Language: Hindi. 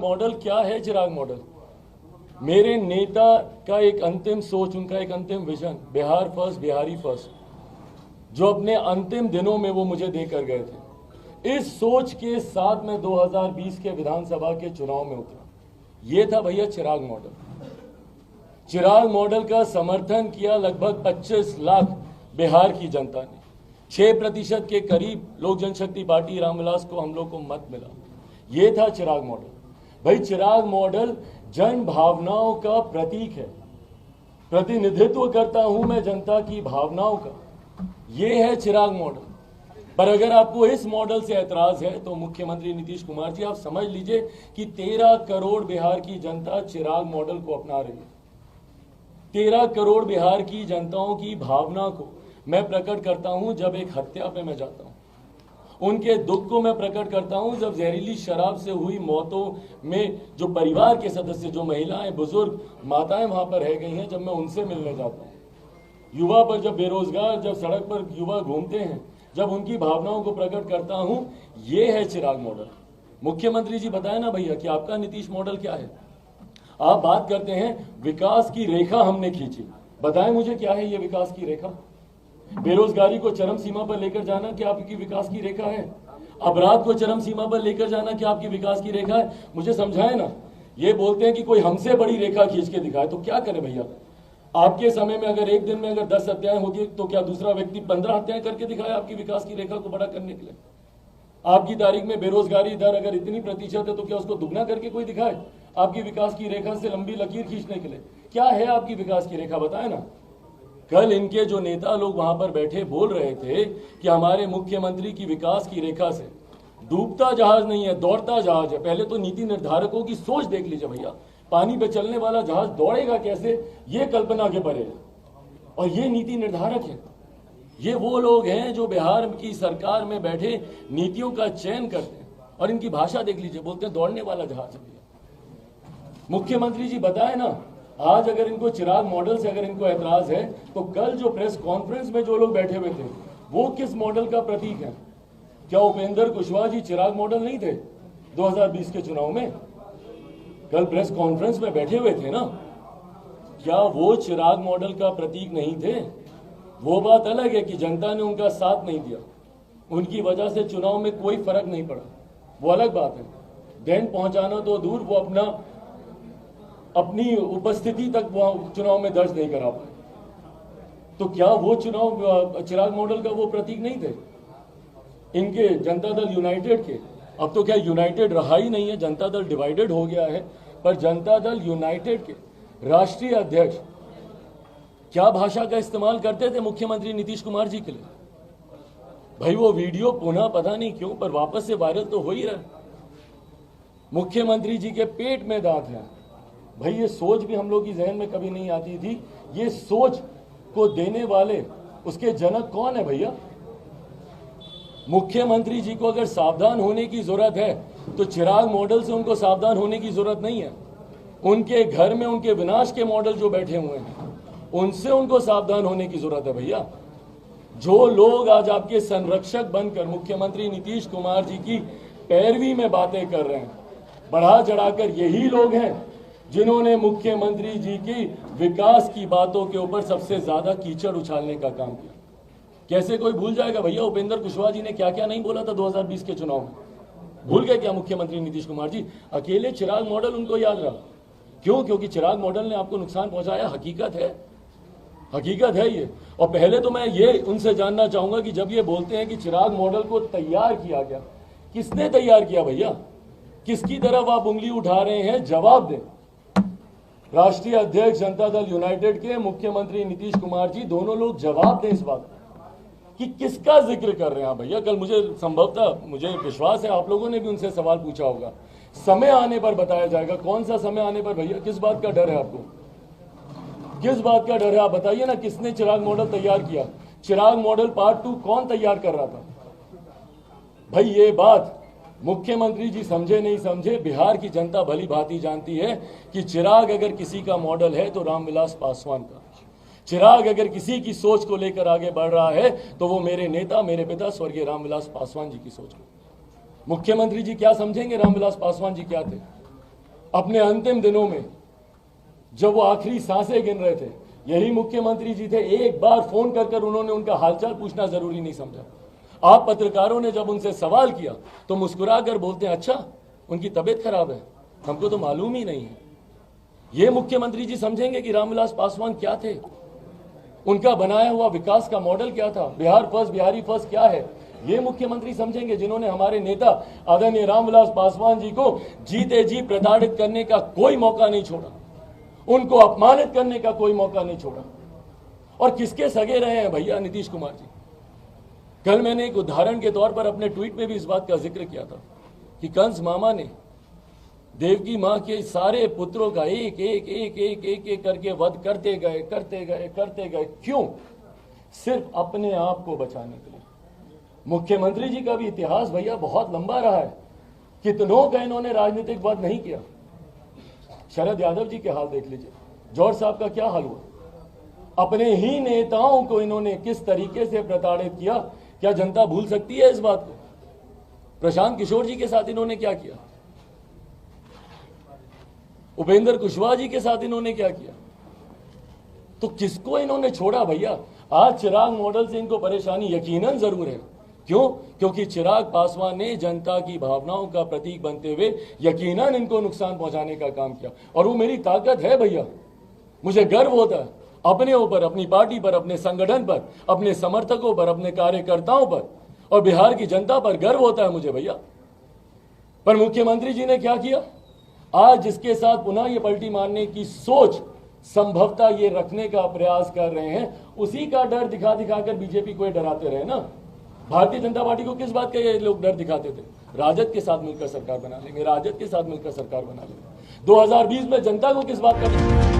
मॉडल क्या है चिराग मॉडल? मेरे नेता का एक अंतिम सोच, उनका एक अंतिम vision, Bihar first, Bihari first, जो अपने अंतिम दिनों में वो मुझे देकर गए थे। इस सोच के साथ मैं 2020 के विधानसभा के चुनाव में उतरा। ये था भैया चिराग मॉडल। चिराग मॉडल का समर्थन किया लगभग 25 लाख बिहार की जनता ने। 6% के करीब लोक जनशक्ति पार्टी रामविलास को हम लोग को मत मिला। ये था चिराग मॉडल। भाई चिराग मॉडल जन भावनाओं का प्रतीक है, प्रतिनिधित्व करता हूं मैं जनता की भावनाओं का। ये है चिराग मॉडल। पर अगर आपको इस मॉडल से ऐतराज है तो मुख्यमंत्री नीतीश कुमार जी, आप समझ लीजिए कि 13 करोड़ बिहार की जनता चिराग मॉडल को अपना रही है। 13 करोड़ बिहार की जनताओं की भावना को मैं प्रकट करता हूं जब एक हत्या पे मैं जाता हूं। उनके दुख को मैं प्रकट करता हूं जब जहरीली शराब से हुई मौतों में जो परिवार के सदस्य, जो महिलाएं, बुजुर्ग, माताएं वहां पर रह गई हैं, जब मैं उनसे मिलने जाता हूं। युवा पर जब बेरोजगार, जब सड़क पर युवा घूमते हैं, जब उनकी भावनाओं को प्रकट करता हूं। ये है चिराग मॉडल। मुख्यमंत्री जी बताए ना भैया कि आपका नीतीश मॉडल क्या है। आप बात करते हैं विकास की रेखा हमने खींची। बताएं मुझे क्या है ये विकास की रेखा? बेरोजगारी को चरम सीमा पर लेकर जाना क्या आपकी विकास की रेखा है? अपराध को चरम सीमा पर लेकर जाना क्या आपकी विकास की रेखा है? मुझे समझाएं ना। ये बोलते हैं कि कोई हमसे बड़ी रेखा खींच के दिखाए, तो क्या करें भैया? आपके समय में अगर एक दिन में अगर 10 हत्याएं होती है तो क्या दूसरा व्यक्ति 15 हत्याएं करके दिखाए आपकी विकास की रेखा को बड़ा करने के लिए? आपकी तारीख में बेरोजगारी दर अगर इतनी प्रतिशत है तो क्या उसको दुगना करके कोई दिखाए आपकी विकास की रेखा से लंबी लकीर खींचने के लिए? क्या है आपकी विकास की रेखा, बताए ना। कल इनके जो नेता लोग वहां पर बैठे बोल रहे थे कि हमारे मुख्यमंत्री की विकास की रेखा से डूबता जहाज नहीं है, दौड़ता जहाज है। पहले तो नीति निर्धारकों की सोच देख लीजिए भैया। पानी पे चलने वाला जहाज दौड़ेगा कैसे, ये कल्पना के परे है। और ये नीति निर्धारक है, ये वो लोग हैं जो बिहार की सरकार में बैठे नीतियों का चयन करते हैं। और इनकी भाषा देख लीजिए, बोलते हैं दौड़ने वाला जहाज है। मुख्यमंत्री जी बताए ना, आज अगर इनको चिराग मॉडल से अगर इनको ऐतराज है तो कल जो प्रेस कॉन्फ्रेंस में जो लोग बैठे हुए थे वो किस मॉडल का प्रतीक है? क्या उपेंद्र कुशवाहा जी चिराग मॉडल नहीं थे 2020 के चुनाव में? कल प्रेस कॉन्फ्रेंस में बैठे हुए थे ना, क्या वो चिराग मॉडल का प्रतीक नहीं थे? वो बात अलग है कि जनता ने उनका साथ नहीं दिया, उनकी वजह से चुनाव में कोई फर्क नहीं पड़ा, वो अलग बात है। देन पहुंचाना तो दूर, वो अपनी उपस्थिति तक वो चुनाव में दर्ज नहीं करा पाए। तो क्या वो चुनाव चिराग मॉडल का वो प्रतीक नहीं थे इनके जनता दल यूनाइटेड के? अब तो क्या यूनाइटेड रहा ही नहीं है, जनता दल डिवाइडेड हो गया है। पर जनता दल यूनाइटेड के राष्ट्रीय अध्यक्ष क्या भाषा का इस्तेमाल करते थे मुख्यमंत्री नीतीश कुमार जी के लिए? भाई वो वीडियो पुनः पता नहीं क्यों पर वापस से वायरल तो हो ही रहा है। मुख्यमंत्री जी के पेट में दांत है। भाई ये सोच भी हम लोग की जहन में कभी नहीं आती थी। ये सोच को देने वाले उसके जनक कौन है भैया? मुख्यमंत्री जी को अगर सावधान होने की जरूरत है तो चिराग मॉडल से उनको सावधान होने की जरूरत नहीं है। उनके घर में उनके विनाश के मॉडल जो बैठे हुए हैं उनसे उनको सावधान होने की जरूरत है भैया। जो लोग आज आपके संरक्षक बनकर मुख्यमंत्री नीतीश कुमार जी की पैरवी में बातें कर रहे हैं, बढ़ा चढ़ाकर यही लोग हैं जिन्होंने मुख्यमंत्री जी की विकास की बातों के ऊपर सबसे ज्यादा कीचड़ उछालने का काम किया। कैसे कोई भूल जाएगा भैया उपेंद्र कुशवाहा जी ने क्या क्या नहीं बोला था 2020 के चुनाव में? भूल गए क्या मुख्यमंत्री नीतीश कुमार जी? अकेले चिराग मॉडल उनको याद रहा। क्यों? क्योंकि चिराग मॉडल ने आपको नुकसान पहुंचाया। हकीकत है, हकीकत है ये। और पहले तो मैं ये उनसे जानना चाहूंगा कि जब ये बोलते हैं कि चिराग मॉडल को तैयार किया गया, किसने तैयार किया भैया? किसकी तरफ आप उंगली उठा रहे हैं? जवाब दें। राष्ट्रीय अध्यक्ष जनता दल यूनाइटेड के मुख्यमंत्री नीतीश कुमार जी, दोनों लोग जवाब दें इस बात कि किसका जिक्र कर रहे हैं भैया। कल मुझे संभवतः मुझे विश्वास है आप लोगों ने भी उनसे सवाल पूछा होगा। समय आने पर बताया जाएगा। कौन सा समय आने पर भैया? किस बात का डर है आपको? किस बात का डर है? आप बताइए ना, किसने चिराग मॉडल तैयार किया? चिराग मॉडल पार्ट 2 कौन तैयार कर रहा था भाई? ये बात मुख्यमंत्री जी समझे नहीं समझे, बिहार की जनता भली भांति जानती है कि चिराग अगर किसी का मॉडल है तो रामविलास पासवान का। चिराग अगर किसी की सोच को लेकर आगे बढ़ रहा है तो वो मेरे नेता, मेरे पिता स्वर्गीय रामविलास पासवान जी की सोच को। मुख्यमंत्री जी क्या समझेंगे रामविलास पासवान जी क्या थे? अपने अंतिम दिनों में जब वो आखिरी सांसें गिन रहे थे, यही मुख्यमंत्री जी थे, एक बार फोन कर उन्होंने उनका हालचाल पूछना जरूरी नहीं समझा। आप पत्रकारों ने जब उनसे सवाल किया तो मुस्कुरा कर बोलते हैं अच्छा उनकी तबीयत खराब है, हमको तो मालूम ही नहीं है। ये मुख्यमंत्री जी समझेंगे कि रामविलास पासवान क्या थे, उनका बनाया हुआ विकास का मॉडल क्या था, बिहार फर्स्ट बिहारी फर्स्ट क्या है, ये मुख्यमंत्री समझेंगे जिन्होंने हमारे नेता आदरणीय रामविलास पासवान जी को जीते जी प्रताड़ित करने का कोई मौका नहीं छोड़ा, उनको अपमानित करने का कोई मौका नहीं छोड़ा। और किसके सगे रहे हैं भैया नीतीश कुमार जी। कल मैंने एक उदाहरण के तौर पर अपने ट्वीट में भी इस बात का जिक्र किया था कि कंस मामा ने देवकी मां के सारे पुत्रों का एक एक एक एक एक एक करके वध करते गए। क्यों? सिर्फ अपने आप को बचाने के लिए। मुख्यमंत्री जी का भी इतिहास भैया बहुत लंबा रहा है, कितनों का इन्होंने राजनीतिक वध नहीं किया। शरद यादव जी के हाल देख लीजिए, जॉर्ज साहब का क्या हाल हुआ, अपने ही नेताओं को इन्होंने किस तरीके से प्रताड़ित किया, क्या जनता भूल सकती है इस बात को? प्रशांत किशोर जी के साथ इन्होंने क्या किया, उपेंद्र कुशवाहा जी के साथ इन्होंने क्या किया, तो किसको इन्होंने छोड़ा भैया? आज चिराग मॉडल से इनको परेशानी यकीनन जरूर है। क्यों? क्योंकि चिराग पासवान ने जनता की भावनाओं का प्रतीक बनते हुए यकीनन इनको नुकसान पहुंचाने का काम किया। और वो मेरी ताकत है भैया, मुझे गर्व होता है अपने ऊपर, अपनी पार्टी पर, अपने संगठन पर, अपने समर्थकों पर, अपने कार्यकर्ताओं पर और बिहार की जनता पर गर्व होता है मुझे भैया। पर मुख्यमंत्री जी ने क्या किया? आज जिसके साथ पुनः ये पलटी मारने की सोच संभवतः ये रखने का प्रयास कर रहे हैं, उसी का डर दिखा दिखाकर बीजेपी को डराते रहे ना। भारतीय जनता पार्टी को किस बात का ये लोग डर दिखाते थे? राजद के साथ मिलकर सरकार बना लेंगे, राजद के साथ मिलकर सरकार बना लेंगे। 2020 में जनता को किस बात का